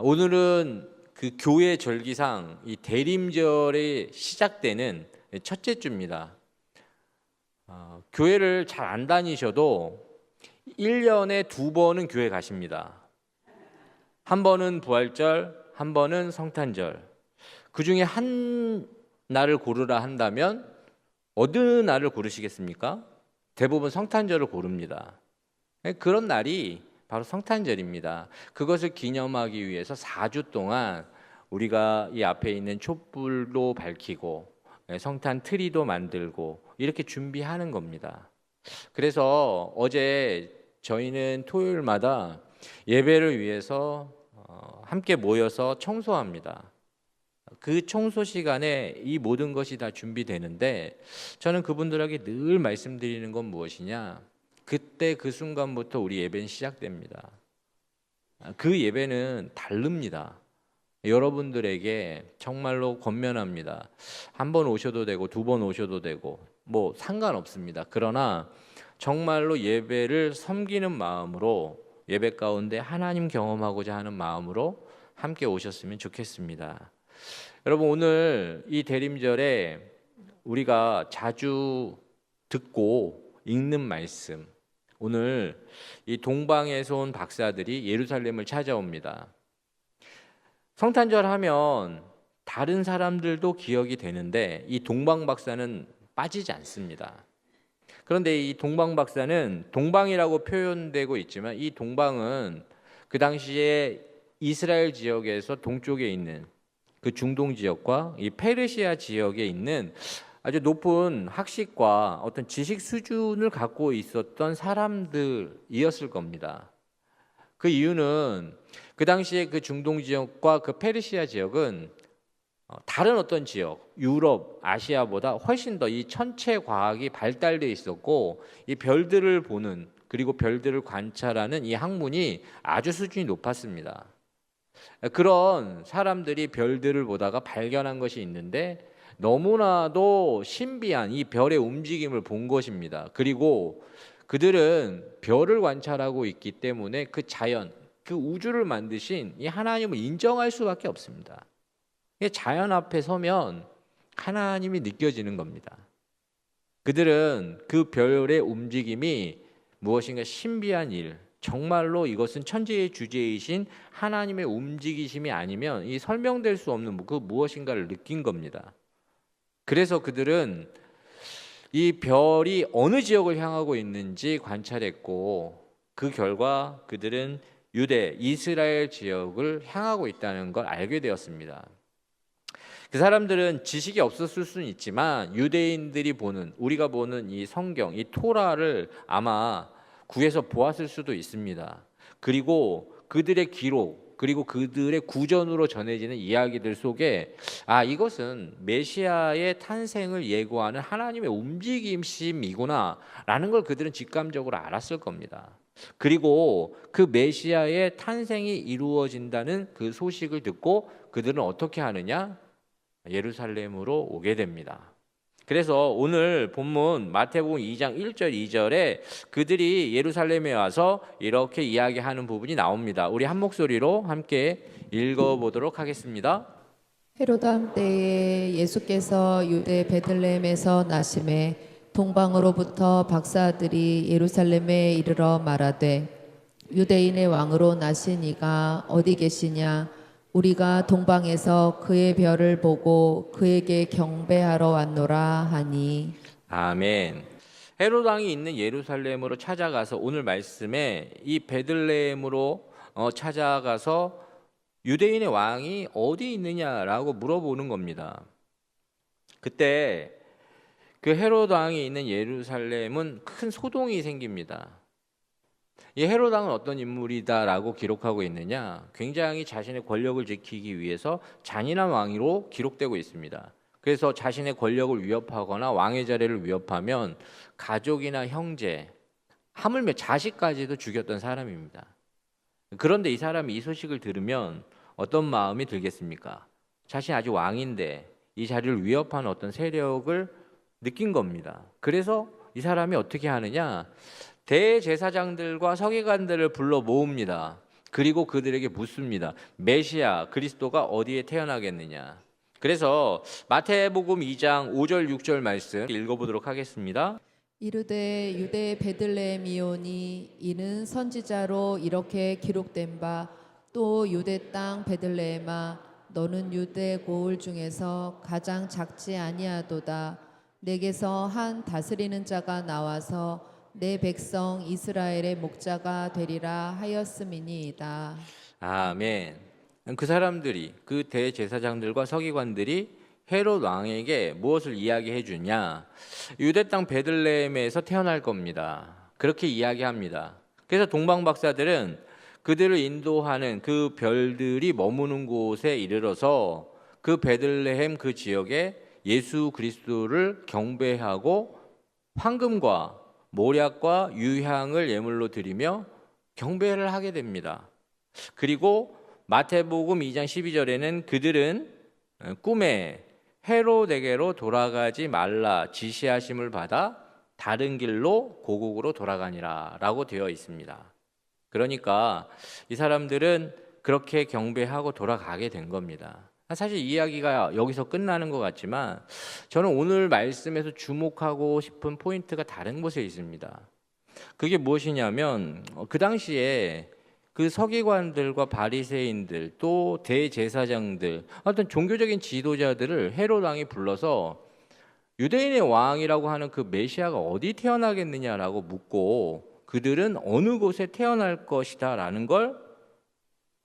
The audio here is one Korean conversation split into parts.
오늘은 그 교회 절기상 이 대림절에 시작되는 첫째 주입니다. 교회를 잘 안 다니셔도 1년에 2번은 교회 가십니다. 한 번은 부활절, 한 번은 성탄절. 그 중에 한 날을 고르라 한다면 어느 날을 고르시겠습니까? 대부분 성탄절을 고릅니다. 그런 날이 바로 성탄절입니다. 그것을 기념하기 위해서 4주 동안 우리가 이 앞에 있는 촛불도 밝히고 성탄 트리도 만들고 이렇게 준비하는 겁니다. 그래서 어제 저희는 토요일마다 예배를 위해서 함께 모여서 청소합니다. 그 청소 시간에 이 모든 것이 다 준비되는데 저는 그분들에게 늘 말씀드리는 건 무엇이냐? 그때 그 순간부터 우리 예배는 시작됩니다. 그 예배는 다릅니다. 여러분들에게 정말로 권면합니다. 한 번 오셔도 되고 2번 오셔도 되고 뭐 상관없습니다. 그러나 정말로 예배를 섬기는 마음으로 예배 가운데 하나님 경험하고자 하는 마음으로 함께 오셨으면 좋겠습니다. 여러분, 오늘 이 대림절에 우리가 자주 듣고 읽는 말씀, 오늘 이 동방에서 온 박사들이 예루살렘을 찾아옵니다. 성탄절 하면 다른 사람들도 기억이 되는데 이 동방 박사는 빠지지 않습니다. 그런데 이 동방 박사는 동방이라고 표현되고 있지만 이 동방은 그 당시에 이스라엘 지역에서 동쪽에 있는 그 중동 지역과 이 페르시아 지역에 있는 아주 높은 학식과 어떤 지식 수준을 갖고 있었던 사람들이었을 겁니다. 그 이유는 그 당시에 그 중동 지역과 그 페르시아 지역은 다른 어떤 지역, 유럽, 아시아보다 훨씬 더 이 천체 과학이 발달되어 있었고 이 별들을 보는 그리고 별들을 관찰하는 이 학문이 아주 수준이 높았습니다. 그런 사람들이 별들을 보다가 발견한 것이 있는데 너무나도 신비한 이 별의 움직임을 본 것입니다. 그리고 그들은 별을 관찰하고 있기 때문에 그 자연, 그 우주를 만드신 이 하나님을 인정할 수밖에 없습니다. 자연 앞에 서면 하나님이 느껴지는 겁니다. 그들은 그 별의 움직임이 무엇인가 신비한 일, 정말로 이것은 천지의 주제이신 하나님의 움직이심이 아니면 이 설명될 수 없는 그 무엇인가를 느낀 겁니다. 그래서 그들은 이 별이 어느 지역을 향하고 있는지 관찰했고 그 결과 그들은 유대, 이스라엘 지역을 향하고 있다는 걸 알게 되었습니다. 그 사람들은 지식이 없었을 수는 있지만 유대인들이 보는, 우리가 보는 이 성경, 이 토라를 아마 구해서 보았을 수도 있습니다. 그리고 그들의 기록, 그리고 그들의 구전으로 전해지는 이야기들 속에 이것은 메시아의 탄생을 예고하는 하나님의 움직임이구나 라는 걸 그들은 직감적으로 알았을 겁니다. 그리고 그 메시아의 탄생이 이루어진다는 그 소식을 듣고 그들은 어떻게 하느냐? 예루살렘으로 오게 됩니다. 그래서 오늘 본문 마태복음 2장 1절 2절에 그들이 예루살렘에 와서 이렇게 이야기하는 부분이 나옵니다. 우리 한 목소리로 함께 읽어보도록 하겠습니다. 헤로당 때에 예수께서 유대 베들레헴에서 나심에 동방으로부터 박사들이 예루살렘에 이르러 말하되 유대인의 왕으로 나신 이가 어디 계시냐? 우리가 동방에서 그의 별을 보고 그에게 경배하러 왔노라 하니. 아멘. 헤롯 왕이 있는 예루살렘으로 찾아가서 오늘 말씀에 이 베들레헴으로 찾아가서 유대인의 왕이 어디 있느냐라고 물어보는 겁니다. 그때 그 헤롯 왕이 있는 예루살렘은 큰 소동이 생깁니다. 이 헤롯 왕은 어떤 인물이다라고 기록하고 있느냐? 굉장히 자신의 권력을 지키기 위해서 잔인한 왕으로 기록되고 있습니다. 그래서 자신의 권력을 위협하거나 왕의 자리를 위협하면 가족이나 형제, 하물며 자식까지도 죽였던 사람입니다. 그런데 이 사람이 이 소식을 들으면 어떤 마음이 들겠습니까? 자신이 아직 왕인데 이 자리를 위협하는 어떤 세력을 느낀 겁니다. 그래서 이 사람이 어떻게 하느냐? 대제사장들과 서기관들을 불러 모읍니다. 그리고 그들에게 묻습니다. 메시아 그리스도가 어디에 태어나겠느냐. 그래서 마태복음 2장 5절 6절 말씀 읽어보도록 하겠습니다. 이르되 유대 베들레헴이오니 이는 선지자로 이렇게 기록된 바 또 유대 땅 베들레헴아 너는 유대 고을 중에서 가장 작지 아니하도다. 내게서 한 다스리는 자가 나와서 내 백성 이스라엘의 목자가 되리라 하였음이니이다. 아멘. 그 사람들이 그 대제사장들과 서기관들이 헤롯 왕에게 무엇을 이야기해 주냐? 유대 땅 베들레헴에서 태어날 겁니다. 그렇게 이야기합니다. 그래서 동방 박사들은 그들을 인도하는 그 별들이 머무는 곳에 이르러서 그 베들레헴 그 지역에 예수 그리스도를 경배하고 황금과 모략과 유향을 예물로 드리며 경배를 하게 됩니다. 그리고 마태복음 2장 12절에는 그들은 꿈에 헤롯에게로 돌아가지 말라 지시하심을 받아 다른 길로 고국으로 돌아가니라 라고 되어 있습니다. 그러니까 이 사람들은 그렇게 경배하고 돌아가게 된 겁니다. 사실 이야기가 여기서 끝나는 것 같지만 저는 오늘 말씀에서 주목하고 싶은 포인트가 다른 곳에 있습니다. 그게 무엇이냐면 그 당시에 그 서기관들과 바리새인들 또 대제사장들 어떤 종교적인 지도자들을 헤롯 왕이 불러서 유대인의 왕이라고 하는 그 메시아가 어디 태어나겠느냐라고 묻고 그들은 어느 곳에 태어날 것이다 라는 걸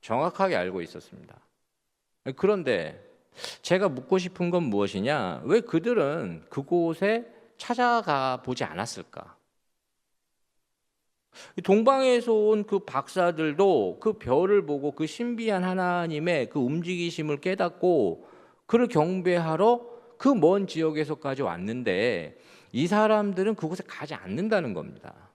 정확하게 알고 있었습니다. 그런데 제가 묻고 싶은 건 무엇이냐? 왜 그들은 그곳에 찾아가 보지 않았을까? 동방에서 온 그 박사들도 그 별을 보고 그 신비한 하나님의 그 움직이심을 깨닫고 그를 경배하러 그 먼 지역에서까지 왔는데 이 사람들은 그곳에 가지 않는다는 겁니다.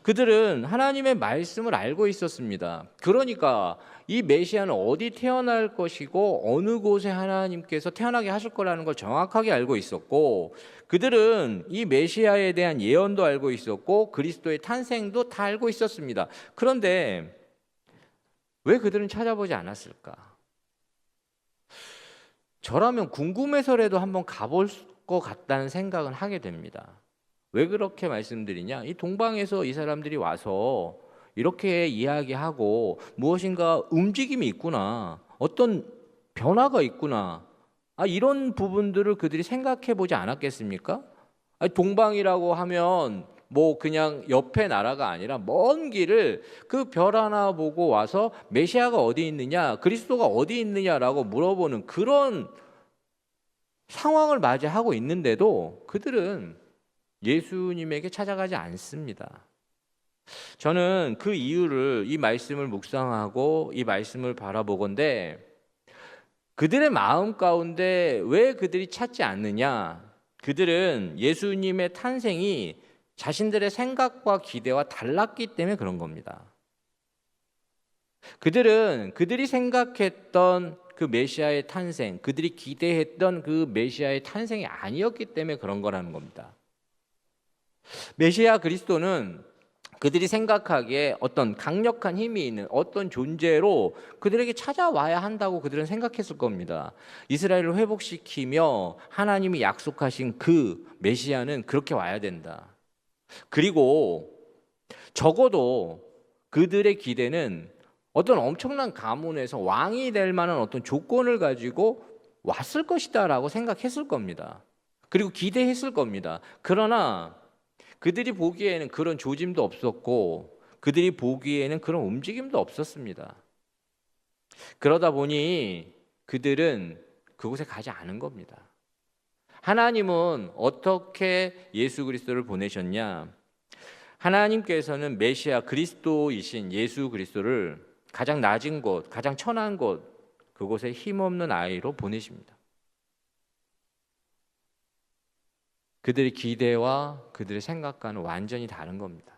그들은 하나님의 말씀을 알고 있었습니다. 그러니까 이 메시아는 어디 태어날 것이고 어느 곳에 하나님께서 태어나게 하실 거라는 걸 정확하게 알고 있었고 그들은 이 메시아에 대한 예언도 알고 있었고 그리스도의 탄생도 다 알고 있었습니다. 그런데 왜 그들은 찾아보지 않았을까? 저라면 궁금해서라도 한번 가볼 것 같다는 생각은 하게 됩니다. 왜 그렇게 말씀드리냐? 이 동방에서 이 사람들이 와서 이렇게 이야기하고 무엇인가 움직임이 있구나. 어떤 변화가 있구나. 이런 부분들을 그들이 생각해 보지 않았겠습니까? 동방이라고 하면 뭐 그냥 옆에 나라가 아니라 먼 길을 그 별 하나 보고 와서 메시아가 어디 있느냐, 그리스도가 어디 있느냐라고 물어보는 그런 상황을 맞이하고 있는데도 그들은 예수님에게 찾아가지 않습니다. 저는 그 이유를 이 말씀을 묵상하고 이 말씀을 바라보건대 그들의 마음 가운데 왜 그들이 찾지 않느냐? 그들은 예수님의 탄생이 자신들의 생각과 기대와 달랐기 때문에 그런 겁니다. 그들은 그들이 생각했던 그 메시아의 탄생, 그들이 기대했던 그 메시아의 탄생이 아니었기 때문에 그런 거라는 겁니다. 메시아 그리스도는 그들이 생각하기에 어떤 강력한 힘이 있는 어떤 존재로 그들에게 찾아와야 한다고 그들은 생각했을 겁니다. 이스라엘을 회복시키며 하나님이 약속하신 그 메시아는 그렇게 와야 된다. 그리고 적어도 그들의 기대는 어떤 엄청난 가문에서 왕이 될 만한 어떤 조건을 가지고 왔을 것이다라고 생각했을 겁니다. 그리고 기대했을 겁니다. 그러나 그들이 보기에는 그런 조짐도 없었고 그들이 보기에는 그런 움직임도 없었습니다. 그러다 보니 그들은 그곳에 가지 않은 겁니다. 하나님은 어떻게 예수 그리스도를 보내셨냐? 하나님께서는 메시아 그리스도이신 예수 그리스도를 가장 낮은 곳, 가장 천한 곳, 그곳에 힘없는 아이로 보내십니다. 그들의 기대와 그들의 생각과는 완전히 다른 겁니다.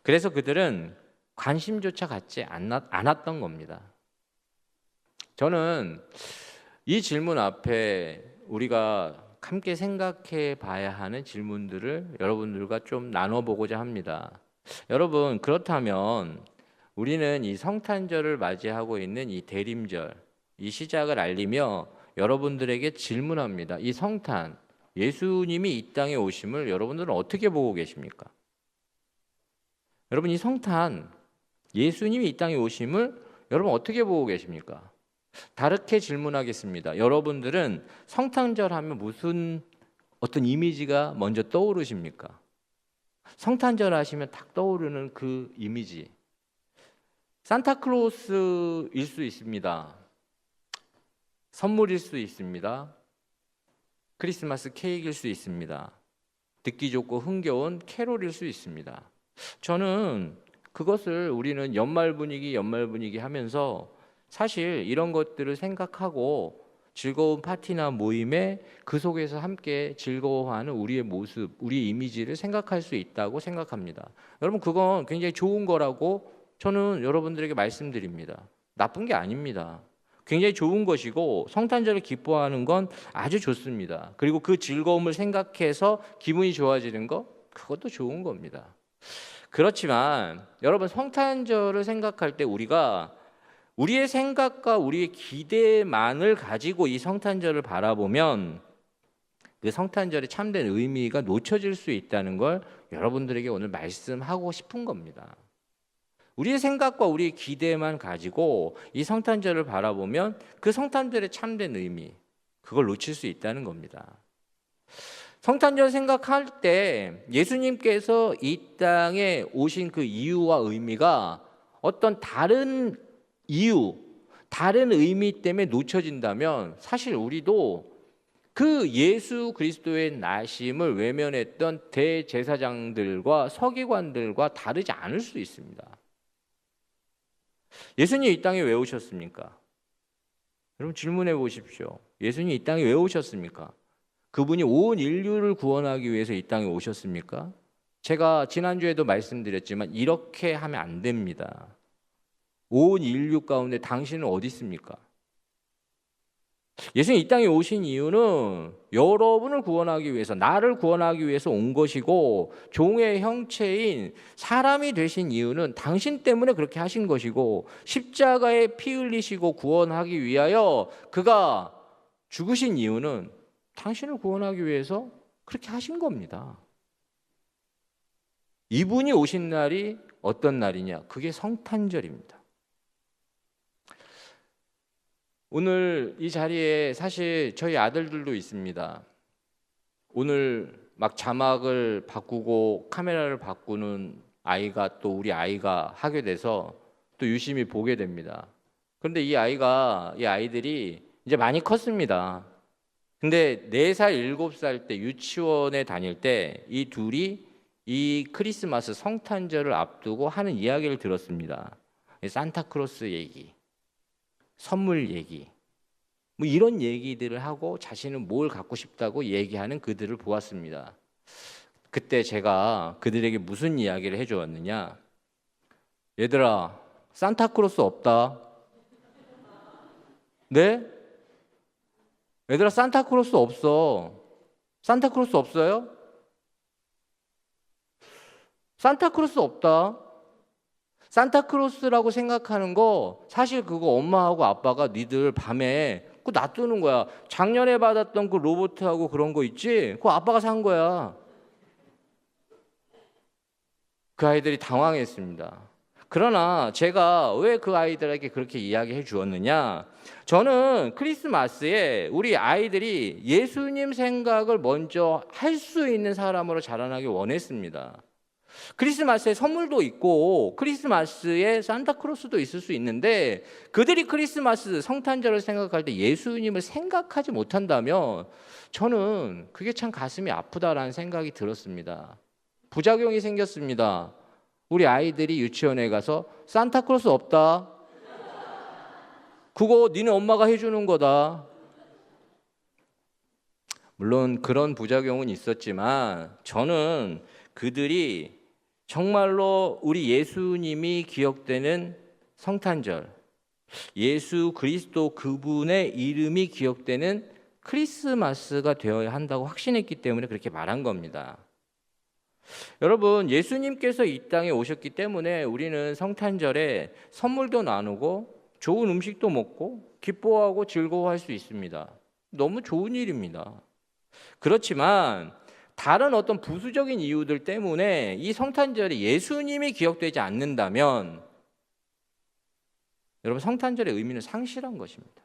그래서 그들은 관심조차 갖지 않았던 겁니다. 저는 이 질문 앞에 우리가 함께 생각해 봐야 하는 질문들을 여러분들과 좀 나눠보고자 합니다. 여러분, 그렇다면 우리는 이 성탄절을 맞이하고 있는 이 대림절, 이 시작을 알리며 여러분들에게 질문합니다. 이 성탄, 예수님이 이 땅에 오심을 여러분들은 어떻게 보고 계십니까? 여러분, 이 성탄, 예수님이 이 땅에 오심을 여러분 어떻게 보고 계십니까? 다르게 질문하겠습니다. 여러분들은 성탄절 하면 무슨 어떤 이미지가 먼저 떠오르십니까? 성탄절 하시면 딱 떠오르는 그 이미지. 산타클로스일 수 있습니다. 선물일 수 있습니다. 크리스마스 케이크일 수 있습니다. 듣기 좋고 흥겨운 캐롤일 수 있습니다. 저는 그것을 우리는 연말 분위기 하면서 사실 이런 것들을 생각하고 즐거운 파티나 모임에 그 속에서 함께 즐거워하는 우리의 모습, 우리의 이미지를 생각할 수 있다고 생각합니다. 여러분, 그건 굉장히 좋은 거라고 저는 여러분들에게 말씀드립니다. 나쁜 게 아닙니다. 굉장히 좋은 것이고 성탄절을 기뻐하는 건 아주 좋습니다. 그리고 그 즐거움을 생각해서 기분이 좋아지는 거, 그것도 좋은 겁니다. 그렇지만 여러분, 성탄절을 생각할 때 우리가 우리의 생각과 우리의 기대만을 가지고 이 성탄절을 바라보면 그 성탄절의 참된 의미가 놓쳐질 수 있다는 걸 여러분들에게 오늘 말씀하고 싶은 겁니다. 우리의 생각과 우리의 기대만 가지고 이 성탄절을 바라보면 그 성탄절의 참된 의미, 그걸 놓칠 수 있다는 겁니다. 성탄절 생각할 때 예수님께서 이 땅에 오신 그 이유와 의미가 어떤 다른 이유, 다른 의미 때문에 놓쳐진다면 사실 우리도 그 예수 그리스도의 나심을 외면했던 대제사장들과 서기관들과 다르지 않을 수 있습니다. 예수님 이 땅에 왜 오셨습니까? 여러분, 질문해 보십시오. 예수님 이 땅에 왜 오셨습니까? 그분이 온 인류를 구원하기 위해서 이 땅에 오셨습니까? 제가 지난주에도 말씀드렸지만 이렇게 하면 안 됩니다. 온 인류 가운데 당신은 어디 있습니까? 예수님 이 땅에 오신 이유는 여러분을 구원하기 위해서, 나를 구원하기 위해서 온 것이고, 종의 형체인 사람이 되신 이유는 당신 때문에 그렇게 하신 것이고, 십자가에 피 흘리시고 구원하기 위하여 그가 죽으신 이유는 당신을 구원하기 위해서 그렇게 하신 겁니다. 이분이 오신 날이 어떤 날이냐? 그게 성탄절입니다. 오늘 이 자리에 사실 저희 아들들도 있습니다. 오늘 막 자막을 바꾸고 카메라를 바꾸는 아이가 또 우리 아이가 하게 돼서 또 유심히 보게 됩니다. 그런데 이 아이들이 이제 많이 컸습니다. 근데 4살, 7살 때 유치원에 다닐 때 이 둘이 이 크리스마스 성탄절을 앞두고 하는 이야기를 들었습니다. 산타크로스 얘기, 선물 얘기, 뭐 이런 얘기들을 하고 자신은 뭘 갖고 싶다고 얘기하는 그들을 보았습니다. 그때 제가 그들에게 무슨 이야기를 해주었느냐? 얘들아, 산타크로스 없다. 네? 얘들아, 산타크로스 없어. 산타크로스 없어요? 산타크로스 없다. 산타크로스라고 생각하는 거 사실 그거 엄마하고 아빠가 니들 밤에 그거 놔두는 거야. 작년에 받았던 그 로봇하고 그런 거 있지? 그거 아빠가 산 거야. 그 아이들이 당황했습니다. 그러나 제가 왜 그 아이들에게 그렇게 이야기해 주었느냐? 저는 크리스마스에 우리 아이들이 예수님 생각을 먼저 할 수 있는 사람으로 자라나길 원했습니다. 크리스마스에 선물도 있고 크리스마스에 산타크로스도 있을 수 있는데 그들이 크리스마스 성탄절을 생각할 때 예수님을 생각하지 못한다면 저는 그게 참 가슴이 아프다라는 생각이 들었습니다. 부작용이 생겼습니다. 우리 아이들이 유치원에 가서 산타크로스 없다. 그거 니네 엄마가 해주는 거다. 물론 그런 부작용은 있었지만 저는 그들이 정말로 우리 예수님이 기억되는 성탄절, 예수 그리스도 그분의 이름이 기억되는 크리스마스가 되어야 한다고 확신했기 때문에 그렇게 말한 겁니다. 여러분, 예수님께서 이 땅에 오셨기 때문에 우리는 성탄절에 선물도 나누고 좋은 음식도 먹고 기뻐하고 즐거워할 수 있습니다. 너무 좋은 일입니다. 그렇지만 다른 어떤 부수적인 이유들 때문에 이 성탄절에 예수님이 기억되지 않는다면 여러분, 성탄절의 의미는 상실한 것입니다.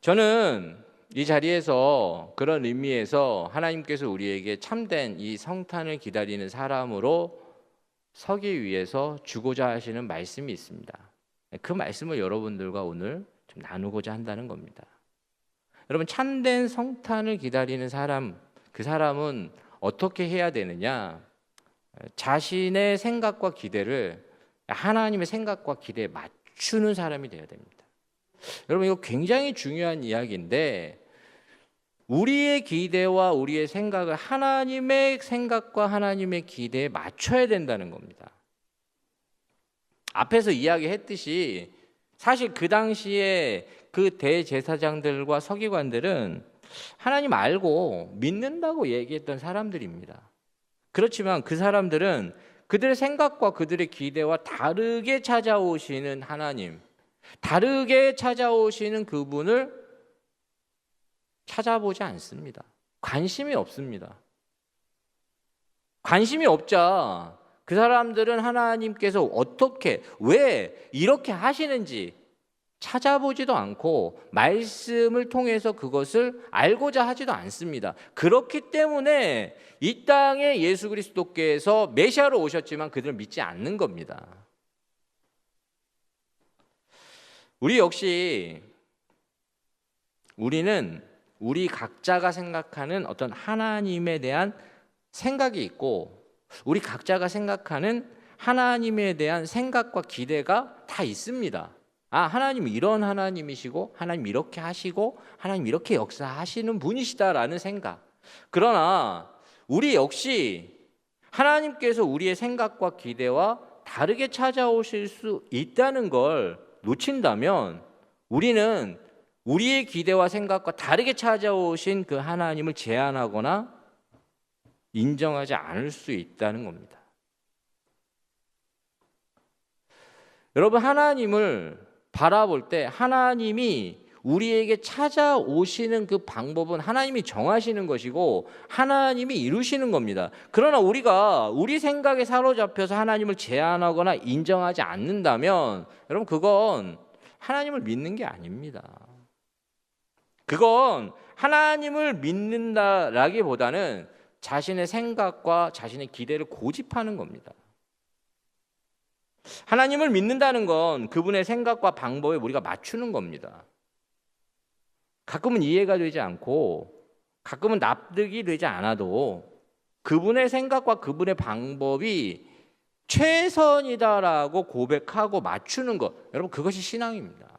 저는 이 자리에서 그런 의미에서 하나님께서 우리에게 참된 이 성탄을 기다리는 사람으로 서기 위해서 주고자 하시는 말씀이 있습니다. 그 말씀을 여러분들과 오늘 좀 나누고자 한다는 겁니다. 여러분, 참된 성탄을 기다리는 사람, 그 사람은 어떻게 해야 되느냐? 자신의 생각과 기대를 하나님의 생각과 기대에 맞추는 사람이 되어야 됩니다. 여러분, 이거 굉장히 중요한 이야기인데 우리의 기대와 우리의 생각을 하나님의 생각과 하나님의 기대에 맞춰야 된다는 겁니다. 앞에서 이야기했듯이 사실 그 당시에 그 대제사장들과 서기관들은 하나님 알고 믿는다고 얘기했던 사람들입니다. 그렇지만 그 사람들은 그들의 생각과 그들의 기대와 다르게 찾아오시는 하나님, 다르게 찾아오시는 그분을 찾아보지 않습니다. 관심이 없습니다. 관심이 없자 그 사람들은 하나님께서 어떻게, 왜 이렇게 하시는지 찾아보지도 않고 말씀을 통해서 그것을 알고자 하지도 않습니다. 그렇기 때문에 이 땅에 예수 그리스도께서 메시아로 오셨지만 그들을 믿지 않는 겁니다. 우리 역시 우리는 우리 각자가 생각하는 어떤 하나님에 대한 생각이 있고 우리 각자가 생각하는 하나님에 대한 생각과 기대가 다 있습니다. 아, 하나님 이런 하나님이시고 하나님 이렇게 하시고 하나님 이렇게 역사하시는 분이시다라는 생각. 그러나 우리 역시 하나님께서 우리의 생각과 기대와 다르게 찾아오실 수 있다는 걸 놓친다면 우리는 우리의 기대와 생각과 다르게 찾아오신 그 하나님을 제한하거나 인정하지 않을 수 있다는 겁니다. 여러분, 하나님을 바라볼 때 하나님이 우리에게 찾아오시는 그 방법은 하나님이 정하시는 것이고 하나님이 이루시는 겁니다. 그러나 우리가 우리 생각에 사로잡혀서 하나님을 제한하거나 인정하지 않는다면 여러분, 그건 하나님을 믿는 게 아닙니다. 그건 하나님을 믿는다라기보다는 자신의 생각과 자신의 기대를 고집하는 겁니다. 하나님을 믿는다는 건 그분의 생각과 방법에 우리가 맞추는 겁니다. 가끔은 이해가 되지 않고 가끔은 납득이 되지 않아도 그분의 생각과 그분의 방법이 최선이다라고 고백하고 맞추는 것, 여러분, 그것이 신앙입니다.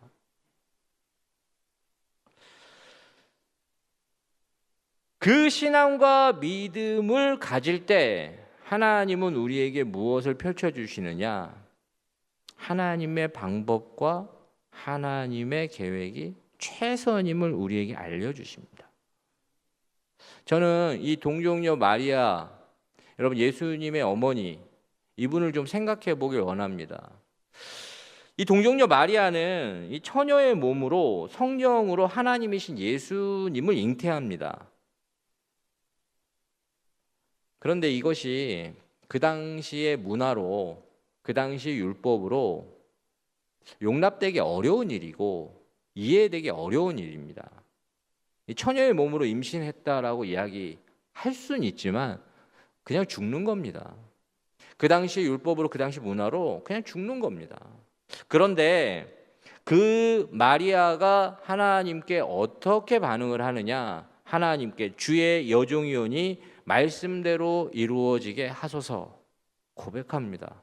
그 신앙과 믿음을 가질 때 하나님은 우리에게 무엇을 펼쳐주시느냐? 하나님의 방법과 하나님의 계획이 최선임을 우리에게 알려주십니다. 저는 이 동정녀 마리아, 여러분, 예수님의 어머니, 이분을 좀 생각해 보길 원합니다. 이 동정녀 마리아는 이 처녀의 몸으로 성령으로 하나님이신 예수님을 잉태합니다. 그런데 이것이 그 당시의 문화로, 그 당시 율법으로 용납되기 어려운 일이고 이해되기 어려운 일입니다. 이 처녀의 몸으로 임신했다라고 이야기할 수는 있지만 그냥 죽는 겁니다. 그 당시 율법으로, 그 당시 문화로 그냥 죽는 겁니다. 그런데 그 마리아가 하나님께 어떻게 반응을 하느냐? 하나님께 주의 여종이오니 말씀대로 이루어지게 하소서 고백합니다.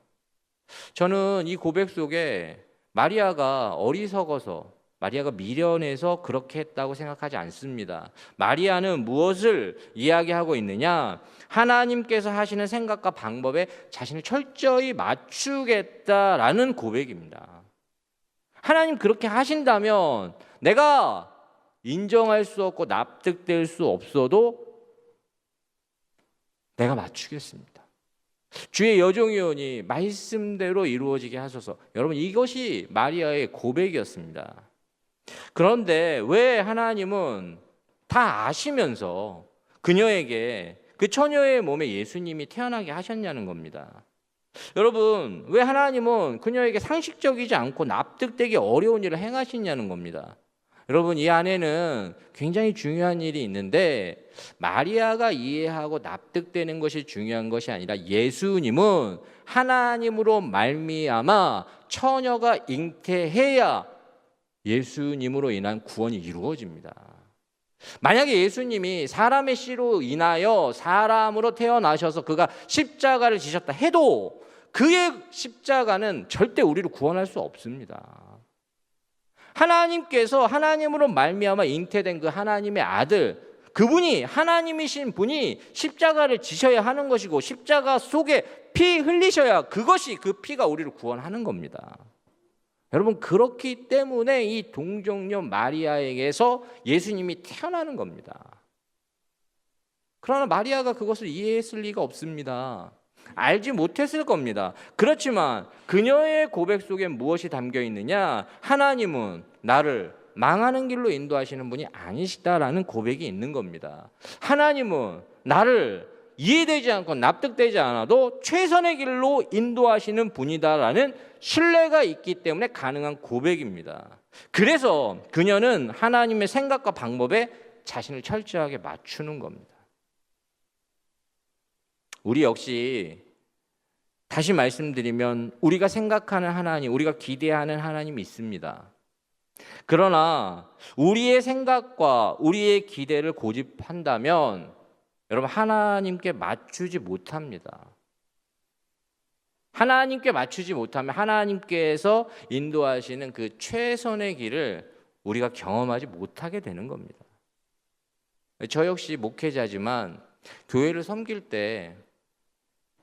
저는 이 고백 속에 마리아가 어리석어서, 마리아가 미련해서 그렇게 했다고 생각하지 않습니다. 마리아는 무엇을 이야기하고 있느냐? 하나님께서 하시는 생각과 방법에 자신을 철저히 맞추겠다라는 고백입니다. 하나님 그렇게 하신다면 내가 인정할 수 없고 납득될 수 없어도 내가 맞추겠습니다. 주의 여종이오니 말씀대로 이루어지게 하소서. 여러분, 이것이 마리아의 고백이었습니다. 그런데 왜 하나님은 다 아시면서 그녀에게 그 처녀의 몸에 예수님이 태어나게 하셨냐는 겁니다. 여러분, 왜 하나님은 그녀에게 상식적이지 않고 납득되기 어려운 일을 행하시냐는 겁니다. 여러분, 이 안에는 굉장히 중요한 일이 있는데 마리아가 이해하고 납득되는 것이 중요한 것이 아니라 예수님은 하나님으로 말미암아 처녀가 잉태해야 예수님으로 인한 구원이 이루어집니다. 만약에 예수님이 사람의 씨로 인하여 사람으로 태어나셔서 그가 십자가를 지셨다 해도 그의 십자가는 절대 우리를 구원할 수 없습니다. 하나님께서 하나님으로 말미암아 잉태된 그 하나님의 아들, 그분이 하나님이신 분이 십자가를 지셔야 하는 것이고 십자가 속에 피 흘리셔야 그것이 그 피가 우리를 구원하는 겁니다. 여러분, 그렇기 때문에 이 동정녀 마리아에게서 예수님이 태어나는 겁니다. 그러나 마리아가 그것을 이해했을 리가 없습니다. 알지 못했을 겁니다. 그렇지만 그녀의 고백 속에 무엇이 담겨 있느냐? 하나님은 나를 망하는 길로 인도하시는 분이 아니시다라는 고백이 있는 겁니다. 하나님은 나를 이해되지 않고 납득되지 않아도 최선의 길로 인도하시는 분이다라는 신뢰가 있기 때문에 가능한 고백입니다. 그래서 그녀는 하나님의 생각과 방법에 자신을 철저하게 맞추는 겁니다. 우리 역시 다시 말씀드리면 우리가 생각하는 하나님, 우리가 기대하는 하나님이 있습니다. 그러나 우리의 생각과 우리의 기대를 고집한다면 여러분, 하나님께 맞추지 못합니다. 하나님께 맞추지 못하면 하나님께서 인도하시는 그 최선의 길을 우리가 경험하지 못하게 되는 겁니다. 저 역시 목회자지만 교회를 섬길 때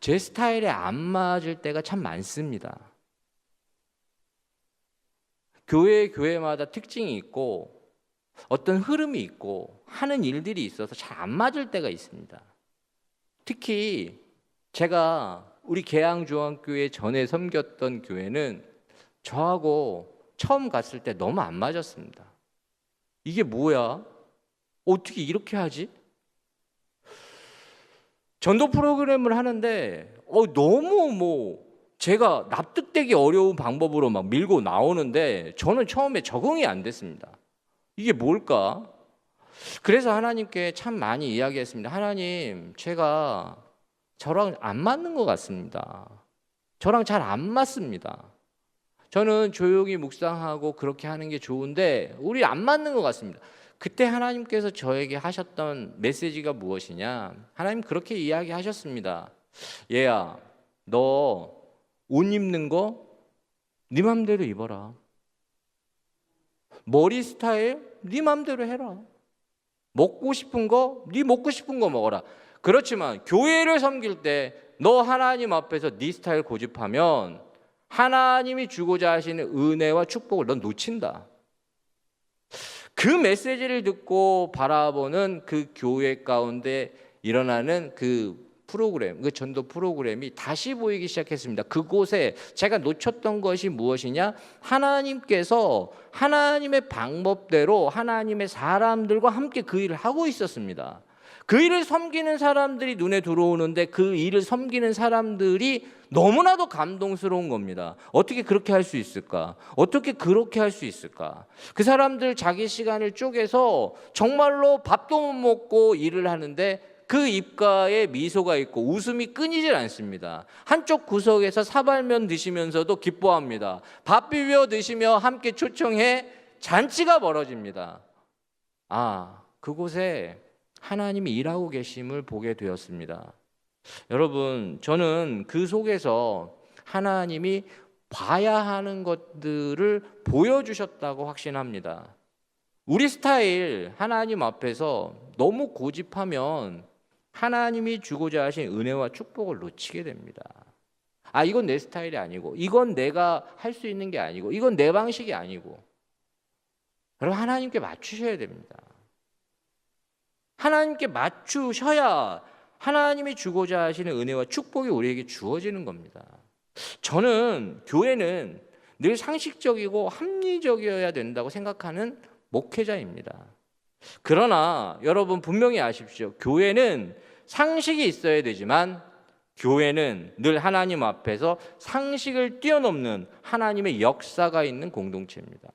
제 스타일에 안 맞을 때가 참 많습니다. 교회마다 특징이 있고 어떤 흐름이 있고 하는 일들이 있어서 잘 안 맞을 때가 있습니다. 특히 제가 우리 계양중앙교회 전에 섬겼던 교회는 저하고 처음 갔을 때 너무 안 맞았습니다. 이게 뭐야? 어떻게 이렇게 하지? 전도 프로그램을 하는데 너무 제가 납득되기 어려운 방법으로 막 밀고 나오는데 저는 처음에 적응이 안 됐습니다. 이게 뭘까? 그래서 하나님께 참 많이 이야기했습니다. 하나님, 제가 저랑 안 맞는 것 같습니다. 저랑 잘 안 맞습니다. 저는 조용히 묵상하고 그렇게 하는 게 좋은데 우리 안 맞는 것 같습니다. 그때 하나님께서 저에게 하셨던 메시지가 무엇이냐? 하나님 그렇게 이야기하셨습니다. 얘야, 너 옷 입는 거 네 맘대로 입어라. 머리 스타일 네 맘대로 해라. 먹고 싶은 거 네 먹고 싶은 거 먹어라. 그렇지만 교회를 섬길 때 너 하나님 앞에서 네 스타일 고집하면 하나님이 주고자 하시는 은혜와 축복을 넌 놓친다. 그 메시지를 듣고 바라보는 그 교회 가운데 일어나는 그 프로그램, 그 전도 프로그램이 다시 보이기 시작했습니다. 그곳에 제가 놓쳤던 것이 무엇이냐? 하나님께서 하나님의 방법대로 하나님의 사람들과 함께 그 일을 하고 있었습니다. 그 일을 섬기는 사람들이 눈에 들어오는데 그 일을 섬기는 사람들이 너무나도 감동스러운 겁니다. 어떻게 그렇게 할 수 있을까? 어떻게 그렇게 할 수 있을까? 그 사람들 자기 시간을 쪼개서 정말로 밥도 못 먹고 일을 하는데 그 입가에 미소가 있고 웃음이 끊이질 않습니다. 한쪽 구석에서 사발면 드시면서도 기뻐합니다. 밥 비벼 드시며 함께 초청해 잔치가 벌어집니다. 그곳에 하나님이 일하고 계심을 보게 되었습니다. 여러분, 저는 그 속에서 하나님이 봐야 하는 것들을 보여주셨다고 확신합니다. 우리 스타일 하나님 앞에서 너무 고집하면 하나님이 주고자 하신 은혜와 축복을 놓치게 됩니다. 이건 내 스타일이 아니고, 이건 내가 할 수 있는 게 아니고, 이건 내 방식이 아니고. 여러분, 하나님께 맞추셔야 됩니다. 하나님께 맞추셔야 하나님이 주고자 하시는 은혜와 축복이 우리에게 주어지는 겁니다. 저는 교회는 늘 상식적이고 합리적이어야 된다고 생각하는 목회자입니다. 그러나 여러분 분명히 아십시오. 교회는 상식이 있어야 되지만 교회는 늘 하나님 앞에서 상식을 뛰어넘는 하나님의 역사가 있는 공동체입니다.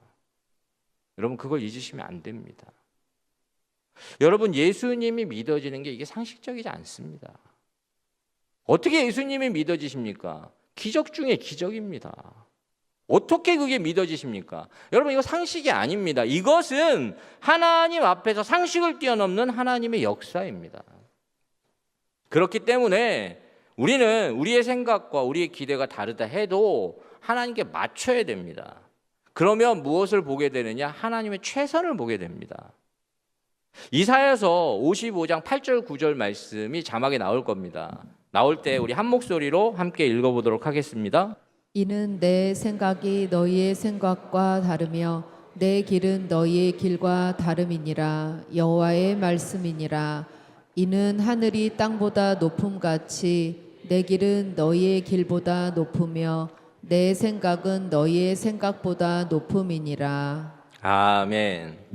여러분 그걸 잊으시면 안 됩니다. 여러분 예수님이 믿어지는 게 이게 상식적이지 않습니다. 어떻게 예수님이 믿어지십니까? 기적 중에 기적입니다. 어떻게 그게 믿어지십니까? 여러분 이거 상식이 아닙니다. 이것은 하나님 앞에서 상식을 뛰어넘는 하나님의 역사입니다. 그렇기 때문에 우리는 우리의 생각과 우리의 기대가 다르다 해도 하나님께 맞춰야 됩니다. 그러면 무엇을 보게 되느냐? 하나님의 최선을 보게 됩니다. 이사야서 55장 8절 9절 말씀이 자막에 나올 겁니다. 나올 때 우리 한 목소리로 함께 읽어보도록 하겠습니다. 이는 내 생각이 너희의 생각과 다르며 내 길은 너희의 길과 다름이니라. 여호와의 말씀이니라. 이는 하늘이 땅보다 높음같이 내 길은 너희의 길보다 높으며 내 생각은 너희의 생각보다 높음이니라. 아멘.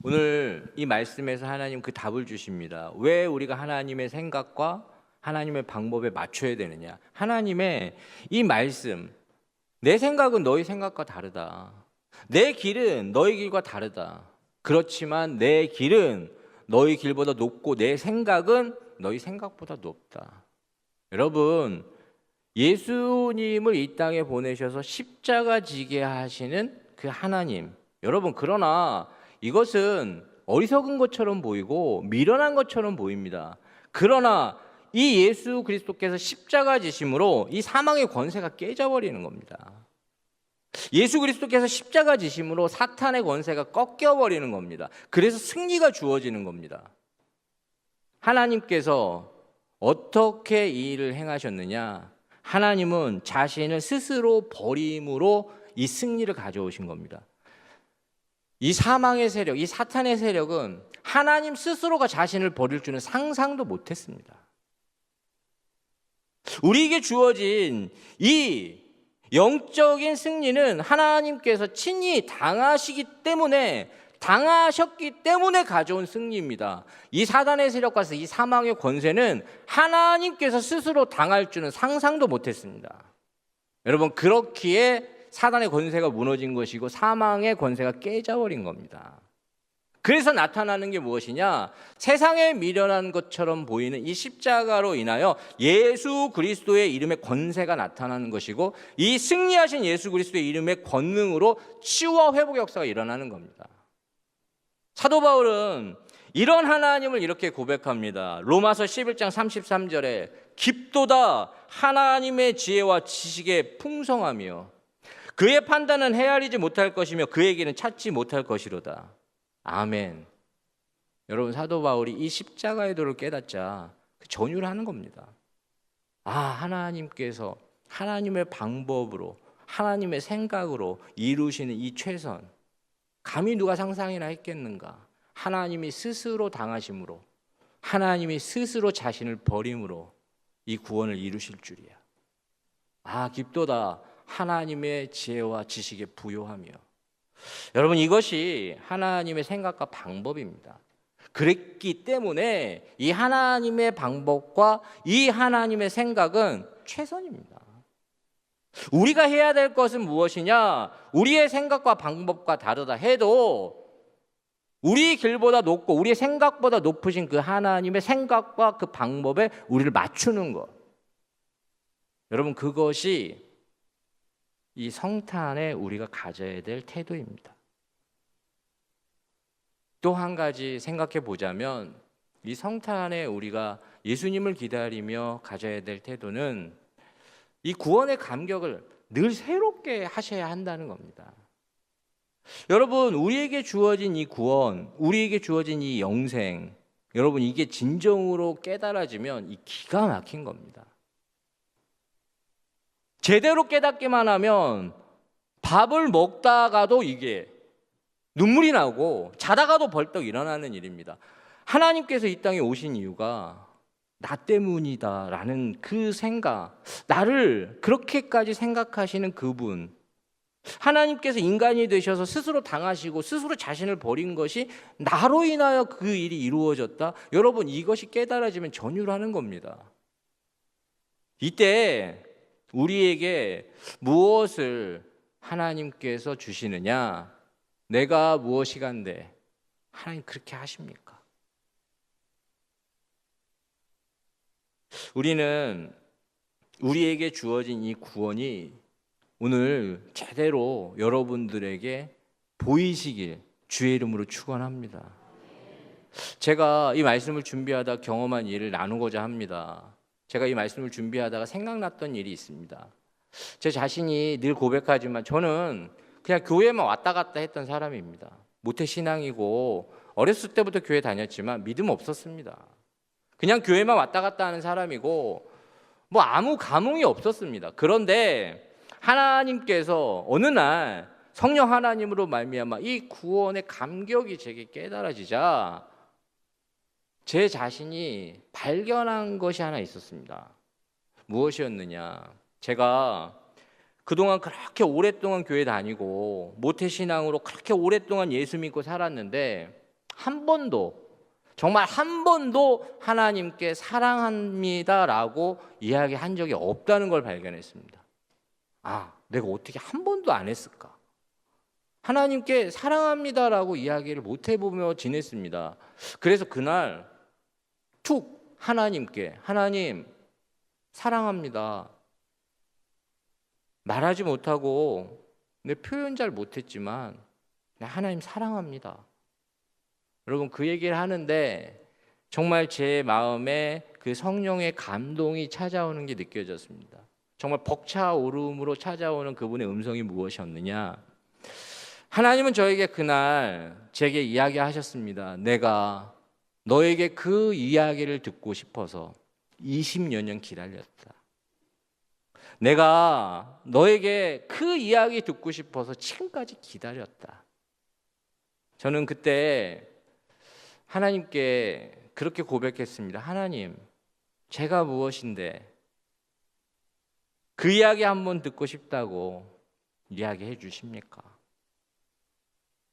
오늘 이 말씀에서 하나님 그 답을 주십니다. 왜 우리가 하나님의 생각과 하나님의 방법에 맞춰야 되느냐? 하나님의 이 말씀, 내 생각은 너희 생각과 다르다. 내 길은 너희 길과 다르다. 그렇지만 내 길은 너희 길보다 높고 내 생각은 너희 생각보다 높다. 여러분, 예수님을 이 땅에 보내셔서 십자가 지게 하시는 그 하나님. 여러분, 그러나 이것은 어리석은 것처럼 보이고 미련한 것처럼 보입니다. 그러나 이 예수 그리스도께서 십자가 지심으로 이 사망의 권세가 깨져버리는 겁니다. 예수 그리스도께서 십자가 지심으로 사탄의 권세가 꺾여버리는 겁니다. 그래서 승리가 주어지는 겁니다. 하나님께서 어떻게 이 일을 행하셨느냐? 하나님은 자신을 스스로 버림으로 이 승리를 가져오신 겁니다. 이 사망의 세력, 이 사탄의 세력은 하나님 스스로가 자신을 버릴 줄은 상상도 못했습니다. 우리에게 주어진 이 영적인 승리는 하나님께서 친히 당하셨기 때문에 가져온 승리입니다. 이 사단의 세력과 이 사망의 권세는 하나님께서 스스로 당할 줄은 상상도 못했습니다. 여러분, 그렇기에 사단의 권세가 무너진 것이고 사망의 권세가 깨져버린 겁니다. 그래서 나타나는 게 무엇이냐? 세상에 미련한 것처럼 보이는 이 십자가로 인하여 예수 그리스도의 이름의 권세가 나타나는 것이고, 이 승리하신 예수 그리스도의 이름의 권능으로 치유와 회복의 역사가 일어나는 겁니다. 사도 바울은 이런 하나님을 이렇게 고백합니다. 로마서 11장 33절에 깊도다 하나님의 지혜와 지식의 풍성하며 그의 판단은 헤아리지 못할 것이며 그의 길은 찾지 못할 것이로다. 아멘. 여러분, 사도 바울이 이 십자가의 도를 깨닫자 전율을 하는 겁니다. 하나님께서 하나님의 방법으로 하나님의 생각으로 이루시는 이 최선, 감히 누가 상상이나 했겠는가? 하나님이 스스로 당하심으로, 하나님이 스스로 자신을 버림으로 이 구원을 이루실 줄이야. 깊도다 하나님의 지혜와 지식에 부요하며. 여러분, 이것이 하나님의 생각과 방법입니다. 그랬기 때문에 이 하나님의 방법과 이 하나님의 생각은 최선입니다. 우리가 해야 될 것은 무엇이냐? 우리의 생각과 방법과 다르다 해도 우리 길보다 높고 우리의 생각보다 높으신 그 하나님의 생각과 그 방법에 우리를 맞추는 것. 여러분, 그것이 이 성탄에 우리가 가져야 될 태도입니다. 또 한 가지 생각해 보자면 이 성탄에 우리가 예수님을 기다리며 가져야 될 태도는 이 구원의 감격을 늘 새롭게 하셔야 한다는 겁니다. 여러분, 우리에게 주어진 이 구원, 우리에게 주어진 이 영생, 여러분, 이게 진정으로 깨달아지면 이 기가 막힌 겁니다. 제대로 깨닫기만 하면 밥을 먹다가도 이게 눈물이 나고 자다가도 벌떡 일어나는 일입니다. 하나님께서 이 땅에 오신 이유가 나 때문이다라는 그 생각, 나를 그렇게까지 생각하시는 그분, 하나님께서 인간이 되셔서 스스로 당하시고 스스로 자신을 버린 것이 나로 인하여 그 일이 이루어졌다. 여러분, 이것이 깨달아지면 전율하는 겁니다. 이때 우리에게 무엇을 하나님께서 주시느냐? 내가 무엇이간데 하나님 그렇게 하십니까? 우리는 우리에게 주어진 이 구원이 오늘 제대로 여러분들에게 보이시길 주의 이름으로 축원합니다. 제가 이 말씀을 준비하다 경험한 일을 나누고자 합니다. 제가 이 말씀을 준비하다가 생각났던 일이 있습니다. 제 자신이 늘 고백하지만 저는 그냥 교회만 왔다 갔다 했던 사람입니다. 모태신앙이고 어렸을 때부터 교회 다녔지만 믿음 없었습니다. 그냥 교회만 왔다 갔다 하는 사람이고 뭐 아무 감흥이 없었습니다. 그런데 하나님께서 어느 날 성령 하나님으로 말미암아 이 구원의 감격이 제게 깨달아지자 제 자신이 발견한 것이 하나 있었습니다. 무엇이었느냐? 제가 그동안 그렇게 오랫동안 교회 다니고 모태신앙으로 그렇게 오랫동안 예수 믿고 살았는데 한 번도, 정말 한 번도 하나님께 사랑합니다라고 이야기한 적이 없다는 걸 발견했습니다. 아, 내가 어떻게 한 번도 안 했을까? 하나님께 사랑합니다라고 이야기를 못 해보며 지냈습니다. 그래서 그날 툭 하나님께, 하나님 사랑합니다. 말하지 못하고 내 표현 잘 못했지만 하나님 사랑합니다. 여러분, 그 얘기를 하는데 정말 제 마음에 그 성령의 감동이 찾아오는 게 느껴졌습니다. 정말 벅차오름으로 찾아오는 그분의 음성이 무엇이었느냐? 하나님은 저에게 그날 제게 이야기하셨습니다. 내가 너에게 그 이야기를 듣고 싶어서 20여 년 기다렸다. 내가 너에게 그 이야기 듣고 싶어서 지금까지 기다렸다. 저는 그때 하나님께 그렇게 고백했습니다. 하나님, 제가 무엇인데 그 이야기 한번 듣고 싶다고 이야기해 주십니까?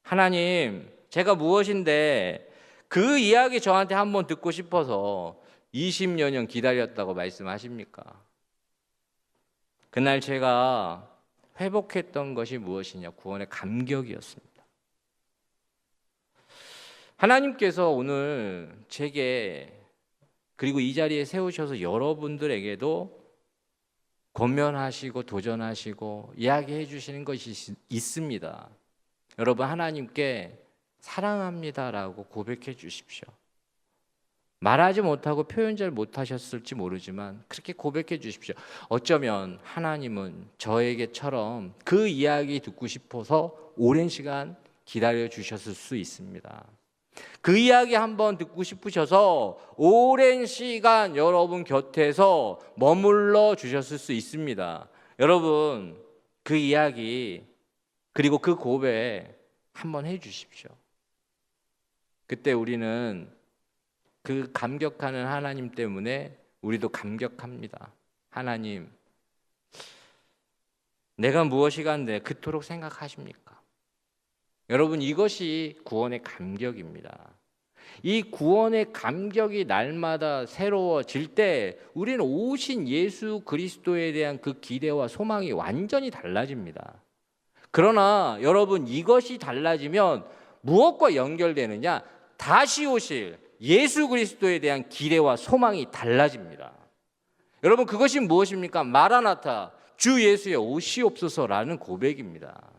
하나님, 제가 무엇인데 그 이야기 저한테 한번 듣고 싶어서 20여 년 기다렸다고 말씀하십니까? 그날 제가 회복했던 것이 무엇이냐? 구원의 감격이었습니다. 하나님께서 오늘 제게 그리고 이 자리에 세우셔서 여러분들에게도 권면하시고 도전하시고 이야기해 주시는 것이 있습니다. 여러분, 하나님께 사랑합니다라고 고백해 주십시오. 말하지 못하고 표현 잘 못하셨을지 모르지만 그렇게 고백해 주십시오. 어쩌면 하나님은 저에게처럼 그 이야기 듣고 싶어서 오랜 시간 기다려 주셨을 수 있습니다. 그 이야기 한번 듣고 싶으셔서 오랜 시간 여러분 곁에서 머물러 주셨을 수 있습니다. 여러분, 그 이야기 그리고 그 고백 한번 해 주십시오. 그때 우리는 그 감격하는 하나님 때문에 우리도 감격합니다. 하나님, 내가 무엇이간데 그토록 생각하십니까? 여러분, 이것이 구원의 감격입니다. 이 구원의 감격이 날마다 새로워질 때 우리는 오신 예수 그리스도에 대한 그 기대와 소망이 완전히 달라집니다. 그러나 여러분, 이것이 달라지면 무엇과 연결되느냐? 다시 오실 예수 그리스도에 대한 기대와 소망이 달라집니다. 여러분, 그것이 무엇입니까? 마라나타, 주 예수여 오시옵소서라는 고백입니다.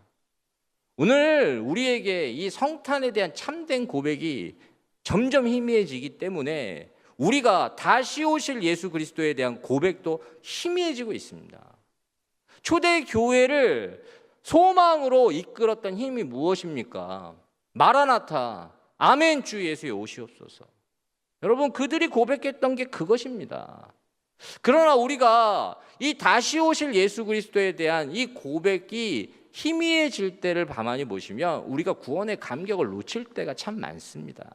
오늘 우리에게 이 성탄에 대한 참된 고백이 점점 희미해지기 때문에 우리가 다시 오실 예수 그리스도에 대한 고백도 희미해지고 있습니다. 초대 교회를 소망으로 이끌었던 힘이 무엇입니까? 마라나타, 아멘 주 예수에 오시옵소서. 여러분, 그들이 고백했던 게 그것입니다. 그러나 우리가 이 다시 오실 예수 그리스도에 대한 이 고백이 희미해질 때를 가만히 보시면 우리가 구원의 감격을 놓칠 때가 참 많습니다.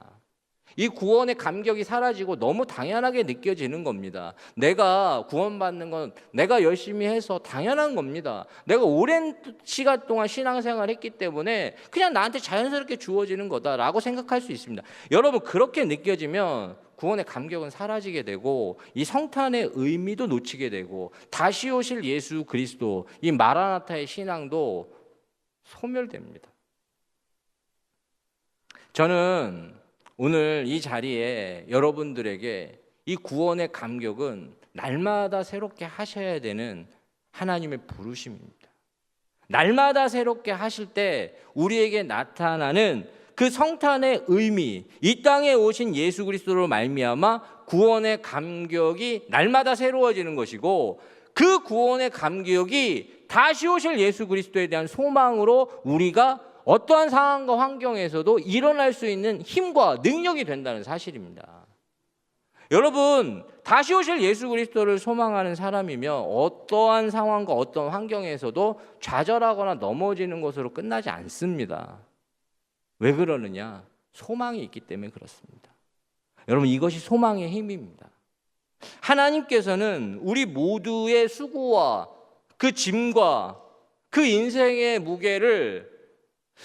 이 구원의 감격이 사라지고 너무 당연하게 느껴지는 겁니다. 내가 구원받는 건 내가 열심히 해서 당연한 겁니다. 내가 오랜 시간 동안 신앙생활을 했기 때문에 그냥 나한테 자연스럽게 주어지는 거다라고 생각할 수 있습니다. 여러분, 그렇게 느껴지면 구원의 감격은 사라지게 되고 이 성탄의 의미도 놓치게 되고 다시 오실 예수 그리스도, 이 마라나타의 신앙도 소멸됩니다. 저는 오늘 이 자리에 여러분들에게 이 구원의 감격은 날마다 새롭게 하셔야 되는 하나님의 부르심입니다. 날마다 새롭게 하실 때 우리에게 나타나는 그 성탄의 의미, 이 땅에 오신 예수 그리스도로 말미암아 구원의 감격이 날마다 새로워지는 것이고, 그 구원의 감격이 다시 오실 예수 그리스도에 대한 소망으로 우리가 어떠한 상황과 환경에서도 일어날 수 있는 힘과 능력이 된다는 사실입니다. 여러분, 다시 오실 예수 그리스도를 소망하는 사람이면 어떠한 상황과 어떤 환경에서도 좌절하거나 넘어지는 것으로 끝나지 않습니다. 왜 그러느냐? 소망이 있기 때문에 그렇습니다. 여러분, 이것이 소망의 힘입니다. 하나님께서는 우리 모두의 수고와 그 짐과 그 인생의 무게를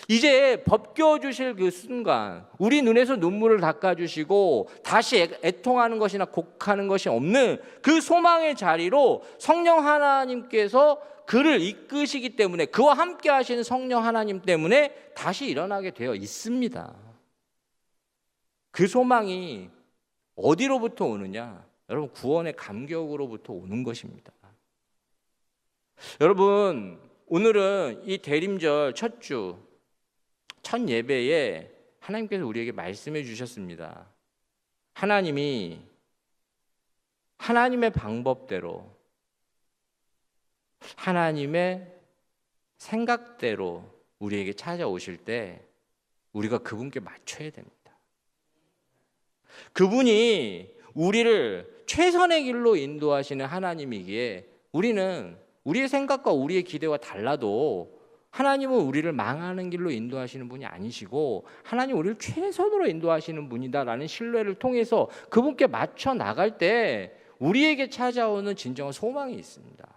이제 벗겨주실 그 순간, 우리 눈에서 눈물을 닦아주시고 다시 애통하는 것이나 곡하는 것이 없는 그 소망의 자리로 성령 하나님께서 그를 이끄시기 때문에, 그와 함께 하시는 성령 하나님 때문에 다시 일어나게 되어 있습니다. 그 소망이 어디로부터 오느냐? 여러분, 구원의 감격으로부터 오는 것입니다. 여러분, 오늘은 이 대림절 첫 주, 첫 예배에 하나님께서 우리에게 말씀해 주셨습니다. 하나님이 하나님의 방법대로, 하나님의 생각대로 우리에게 찾아오실 때 우리가 그분께 맞춰야 됩니다. 그분이 우리를 최선의 길로 인도하시는 하나님이기에 우리는 우리의 생각과 우리의 기대와 달라도 하나님은 우리를 망하는 길로 인도하시는 분이 아니시고 하나님 우리를 최선으로 인도하시는 분이다라는 신뢰를 통해서 그분께 맞춰 나갈 때 우리에게 찾아오는 진정한 소망이 있습니다.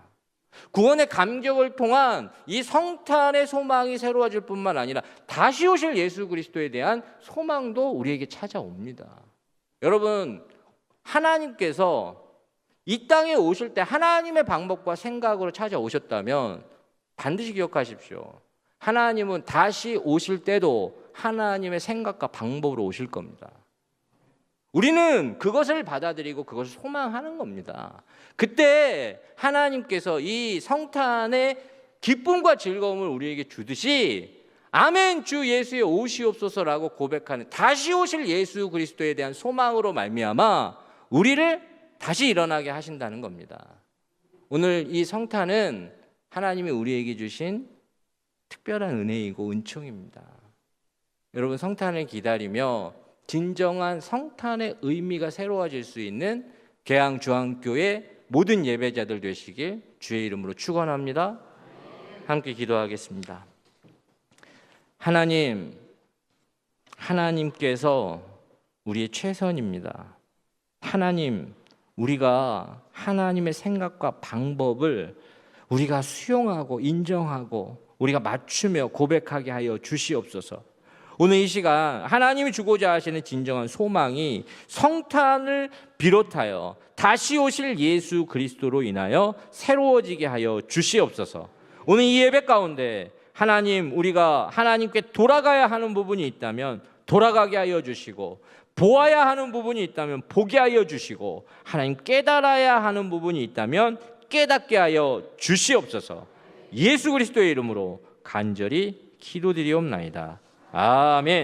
구원의 감격을 통한 이 성탄의 소망이 새로워질 뿐만 아니라 다시 오실 예수 그리스도에 대한 소망도 우리에게 찾아옵니다. 여러분, 하나님께서 이 땅에 오실 때 하나님의 방법과 생각으로 찾아오셨다면 반드시 기억하십시오. 하나님은 다시 오실 때도 하나님의 생각과 방법으로 오실 겁니다. 우리는 그것을 받아들이고 그것을 소망하는 겁니다. 그때 하나님께서 이 성탄의 기쁨과 즐거움을 우리에게 주듯이 아멘 주 예수의 오시옵소서라고 고백하는 다시 오실 예수 그리스도에 대한 소망으로 말미암아 우리를 다시 일어나게 하신다는 겁니다. 오늘 이 성탄은 하나님이 우리에게 주신 특별한 은혜이고 은총입니다. 여러분, 성탄을 기다리며 진정한 성탄의 의미가 새로워질 수 있는 계양중앙교회 모든 예배자들 되시길 주의 이름으로 축원합니다. 함께 기도하겠습니다. 하나님께서 우리의 최선입니다. 하나님, 우리가 하나님의 생각과 방법을 우리가 수용하고 인정하고 우리가 맞추며 고백하게 하여 주시옵소서. 오늘 이 시간 하나님이 주고자 하시는 진정한 소망이 성탄을 비롯하여 다시 오실 예수 그리스도로 인하여 새로워지게 하여 주시옵소서. 오늘 이 예배 가운데 하나님, 우리가 하나님께 돌아가야 하는 부분이 있다면 돌아가게 하여 주시고, 보아야 하는 부분이 있다면 보게 하여 주시고, 하나님 깨달아야 하는 부분이 있다면 깨닫게 하여 주시옵소서. 예수 그리스도의 이름으로 간절히 기도드리옵나이다. 아멘.